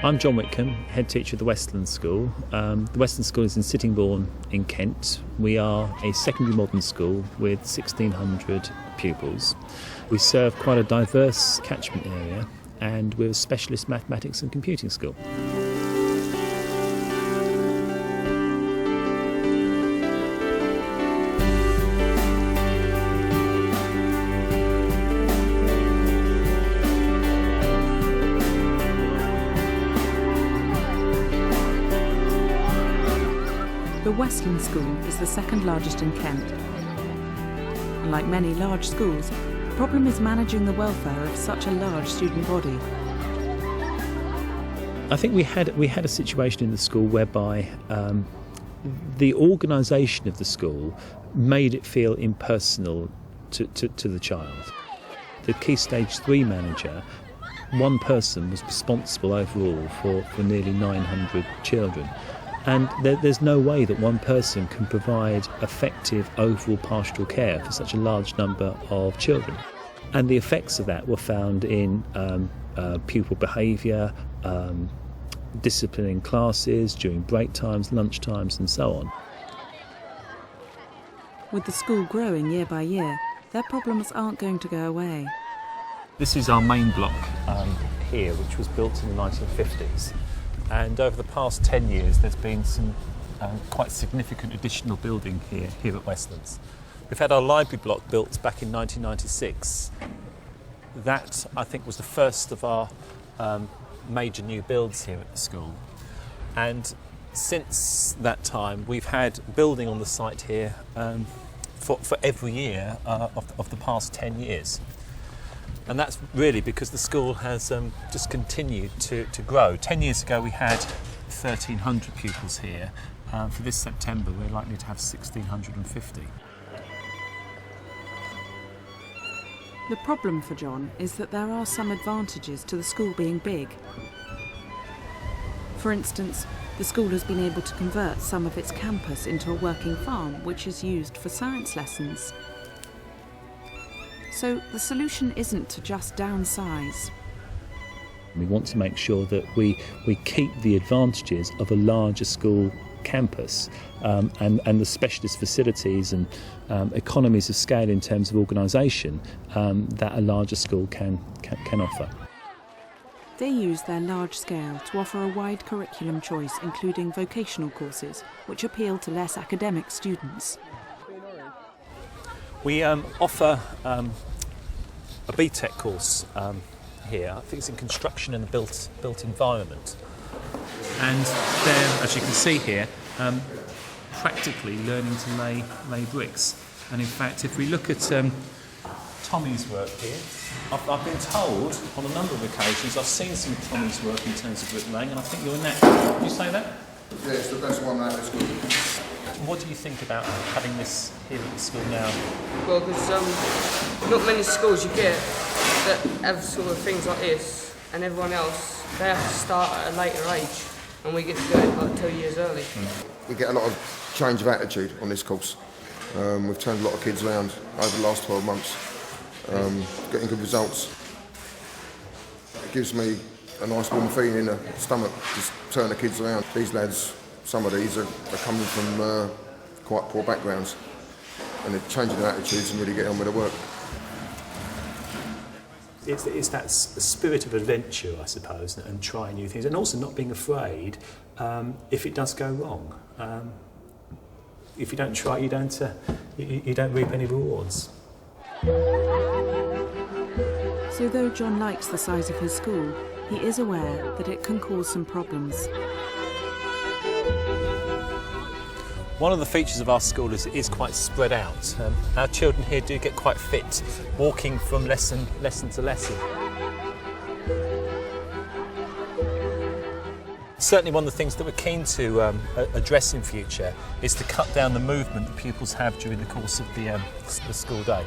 I'm John Whitcomb, head teacher of the Westland School. The Westland School is in Sittingbourne in Kent. We are a secondary modern school with 1,600 pupils. We serve quite a diverse catchment area, and we're a specialist mathematics and computing school. The Westland School is the second largest in Kent. Like many large schools, the problem is managing the welfare of such a large student body. I think we had a situation in the school whereby the organisation of the school made it feel impersonal to the child. The Key Stage 3 manager, one person was responsible overall for nearly 900 children. And there's no way that one person can provide effective overall pastoral care for such a large number of children. And the effects of that were found in pupil behaviour, discipline in classes, during break times, lunch times and so on. With the school growing year by year, their problems aren't going to go away. This is our main block here, which was built in the 1950s. And over the past 10 years, there's been some quite significant additional building here at Westlands. We've had our library block built back in 1996. That, I think, was the first of our major new builds here at the school. And since that time, we've had building on the site here for every year of the past 10 years. And that's really because the school has just continued to grow. 10 years ago we had 1,300 pupils here. For this September we're likely to have 1,650. The problem for John is that there are some advantages to the school being big. For instance, the school has been able to convert some of its campus into a working farm which is used for science lessons. So the solution isn't to just downsize. We want to make sure that we keep the advantages of a larger school campus and the specialist facilities and economies of scale in terms of organisation that a larger school can offer. They use their large scale to offer a wide curriculum choice, including vocational courses, which appeal to less academic students. We offer a BTEC course here. I think it's in construction in the built environment. And they're, as you can see here, practically learning to lay bricks. And in fact, if we look at Tommy's work here, I've been told on a number of occasions, I've seen some of Tommy's work in terms of bricklaying, and I think you're an expert. Would you say that? Yeah, it's the best one out of school. What do you think about having this here at the school now? Well, because not many schools you get that have sort of things like this, and everyone else, they have to start at a later age, and we get to do it like 2 years early. We get a lot of change of attitude on this course. We've turned a lot of kids around over the last 12 months, getting good results. It gives me a nice warm feeling in the stomach, just turn the kids around. These lads, some of these are coming from quite poor backgrounds, and they're changing their attitudes and really getting on with the work. It's that spirit of adventure, I suppose, and trying new things, and also not being afraid if it does go wrong. If you don't try, you don't reap any rewards. So though John likes the size of his school, he is aware that it can cause some problems. One of the features of our school is it is quite spread out. Our children here do get quite fit, walking from lesson to lesson. Certainly one of the things that we're keen to address in future is to cut down the movement that pupils have during the course of the school day.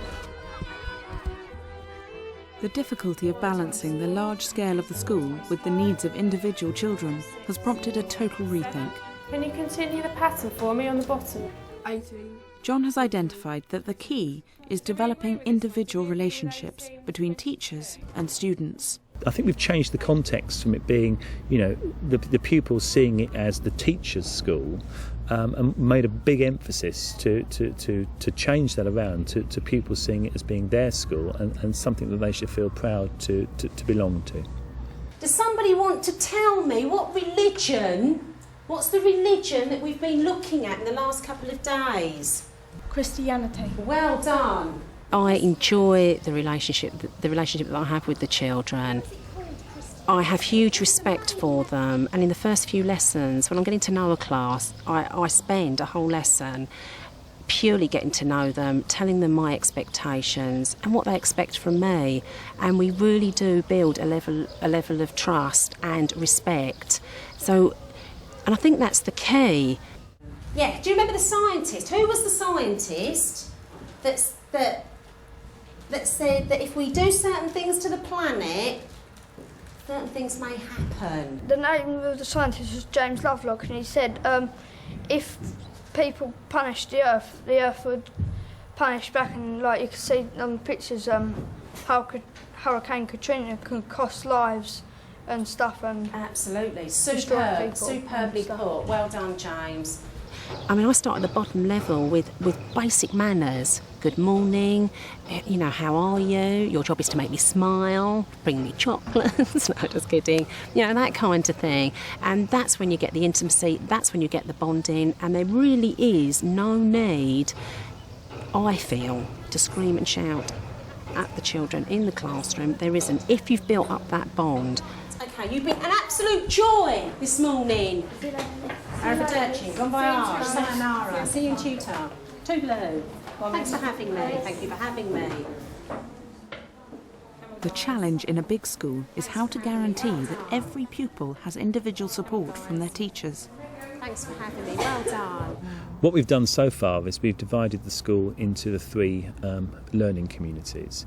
The difficulty of balancing the large scale of the school with the needs of individual children has prompted a total rethink. Can you continue the pattern for me on the bottom? 18. John has identified that the key is developing individual relationships between teachers and students. I think we've changed the context from it being, the pupils seeing it as the teacher's school, and made a big emphasis to change that around to pupils seeing it as being their school and something that they should feel proud to belong to. Does somebody want to tell me what's the religion that we've been looking at in the last couple of days? Christianity. Well done. I enjoy the relationship that I have with the children. I have huge respect for them, and in the first few lessons, when I'm getting to know a class, I spend a whole lesson purely getting to know them, telling them my expectations and what they expect from me, and we really do build a level of trust and respect. And I think that's the key. Yeah, do you remember the scientist? Who was the scientist that said that if we do certain things to the planet, certain things may happen? The name of the scientist was James Lovelock, and he said if people punished the Earth would punish back, and like you can see on the pictures, how Hurricane Katrina could cost lives and stuff. And absolutely, superbly put. Well done, James. I mean, I start at the bottom level with basic manners. Good morning, how are you? Your job is to make me smile, bring me chocolates, no, just kidding, that kind of thing. And that's when you get the intimacy, that's when you get the bonding, and there really is no need, I feel, to scream and shout at the children in the classroom. There isn't, if you've built up that bond. Okay, you've been an absolute joy this morning. Arrivederci, bon voyage, sayonara, see you in tutor. Toodaloo. Thanks for having me. Thank you for having me. The challenge in a big school is how to guarantee that every pupil has individual support from their teachers. Thanks for having me. Well done. What we've done so far is we've divided the school into the three learning communities.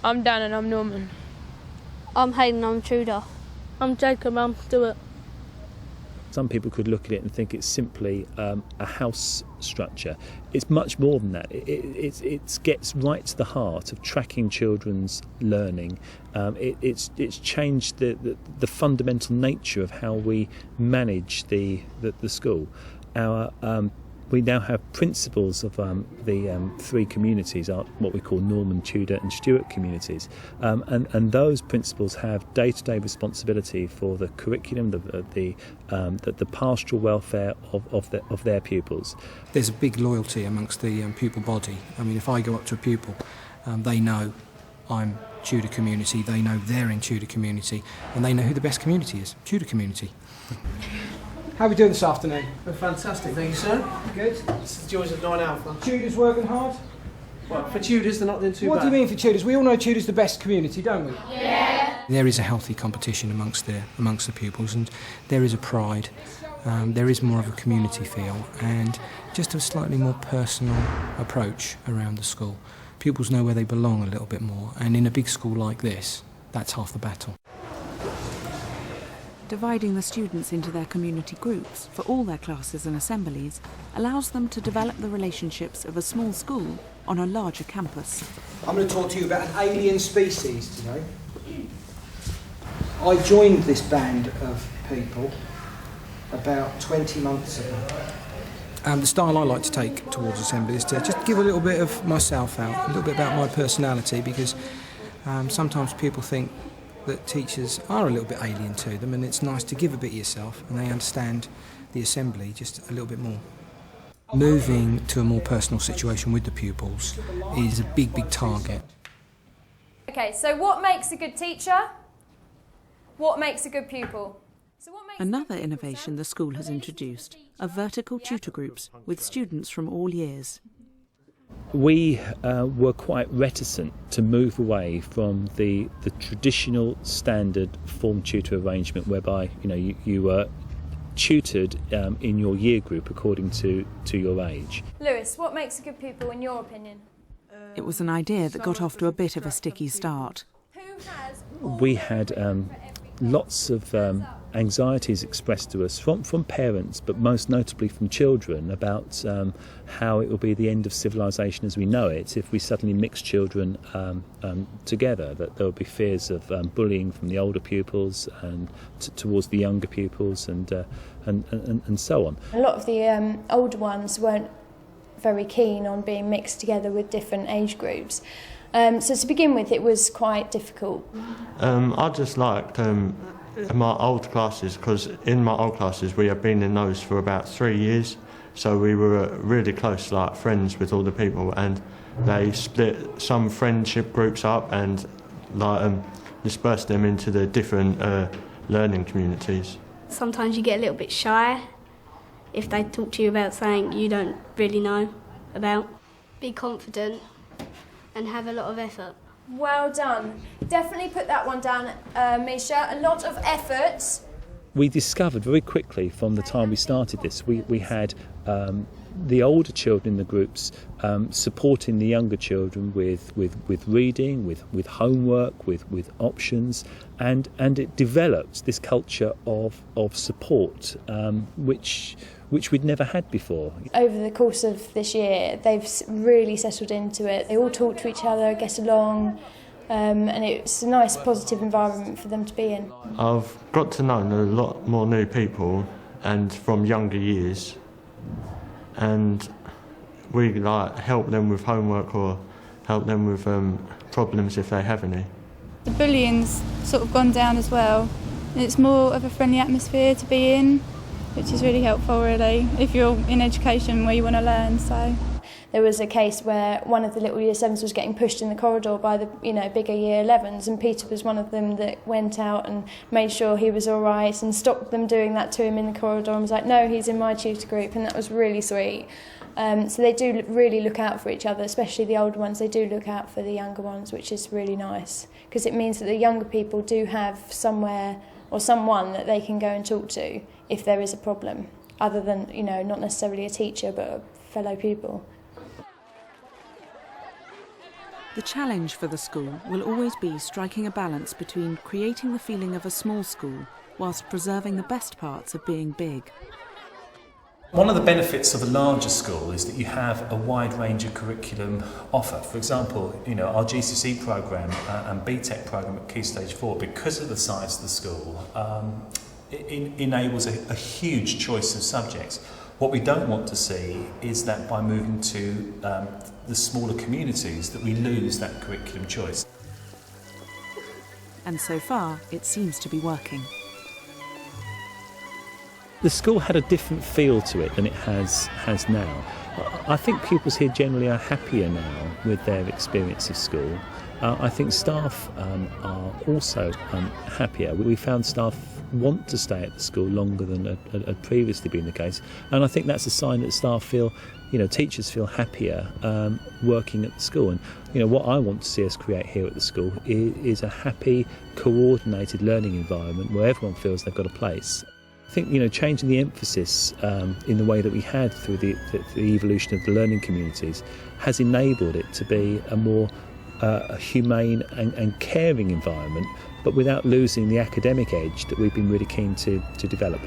I'm Dan and I'm Norman. I'm Hayden, I'm Tudor. I'm Jacob, I'm Stuart. Some people could look at it and think it's simply a house structure. It's much more than that. It gets right to the heart of tracking children's learning. It's changed the fundamental nature of how we manage the school. We now have principals of the three communities, what we call Norman, Tudor and Stuart communities, and those principals have day-to-day responsibility for the curriculum, the pastoral welfare of their pupils. There's a big loyalty amongst the pupil body. I mean, if I go up to a pupil, they know I'm Tudor community, they know they're in Tudor community, and they know who the best community is, Tudor community. How are we doing this afternoon? We're fantastic, thank you, sir. Good. It's the joys of 9 Alpha. Tudors working hard? Well, for Tudors, they're not doing too bad. What do you mean for Tudors? We all know Tudors the best community, don't we? Yeah. There is a healthy competition amongst the pupils, and there is a pride. There is more of a community feel, and just a slightly more personal approach around the school. Pupils know where they belong a little bit more, and in a big school like this, that's half the battle. Dividing the students into their community groups for all their classes and assemblies allows them to develop the relationships of a small school on a larger campus. I'm going to talk to you about an alien species today. I joined this band of people about 20 months ago. The style I like to take towards assembly is to just give a little bit of myself out, a little bit about my personality, because sometimes people think that teachers are a little bit alien to them, and it's nice to give a bit of yourself and they understand the assembly just a little bit more. Moving to a more personal situation with the pupils is a big target. Okay, so what makes a good teacher? What makes a good pupil? Another innovation the school has introduced are vertical tutor groups with students from all years. We were quite reticent to move away from the traditional standard form tutor arrangement, whereby you were tutored in your year group according to your age. Lewis, what makes a good pupil in your opinion? It was an idea that got off to a bit of a sticky start. We had lots of anxieties expressed to us from parents, but most notably from children, about how it will be the end of civilization as we know it if we suddenly mix children together, that there will be fears of bullying from the older pupils and towards the younger pupils and so on. A lot of the older ones weren't very keen on being mixed together with different age groups. So to begin with, it was quite difficult. I just liked my old classes, because in my old classes we had been in those for about 3 years, so we were really close, like friends with all the people, and they split some friendship groups up and dispersed them into the different learning communities. Sometimes you get a little bit shy if they talk to you about something you don't really know about. Be confident and have a lot of effort. Well done. Definitely put that one down, Misha. A lot of effort. We discovered very quickly from the time we started this, we had the older children in the groups supporting the younger children with reading, with homework, with options, and it developed this culture of support, which we'd never had before. Over the course of this year, they've really settled into it. They all talk to each other, get along, and it's a nice, positive environment for them to be in. I've got to know a lot more new people, and from younger years, and we help them with homework or help them with problems if they have any. The bullying's sort of gone down as well. It's more of a friendly atmosphere to be in, which is really helpful, really, if you're in education where you want to learn. So there was a case where one of the little year 7s was getting pushed in the corridor by the bigger year 11s, and Peter was one of them that went out and made sure he was all right and stopped them doing that to him in the corridor and was like, no, he's in my tutor group, and that was really sweet. So they do really look out for each other, especially the older ones. They do look out for the younger ones, which is really nice, because it means that the younger people do have somewhere or someone that they can go and talk to if there is a problem, other than, not necessarily a teacher, but a fellow pupil. The challenge for the school will always be striking a balance between creating the feeling of a small school whilst preserving the best parts of being big. One of the benefits of a larger school is that you have a wide range of curriculum offer. For example, our GCSE programme and BTEC programme at Key Stage 4, because of the size of the school, it enables a huge choice of subjects. What we don't want to see is that by moving to the smaller communities that we lose that curriculum choice. And so far, it seems to be working. The school had a different feel to it than it has now. I think pupils here generally are happier now with their experience of school. I think staff are also happier. We found staff want to stay at the school longer than had previously been the case, and I think that's a sign that staff feel, teachers feel happier working at the school. And what I want to see us create here at the school is a happy, coordinated learning environment where everyone feels they've got a place. I think changing the emphasis in the way that we had through the evolution of the learning communities has enabled it to be a more humane and caring environment, but without losing the academic edge that we've been really keen to develop.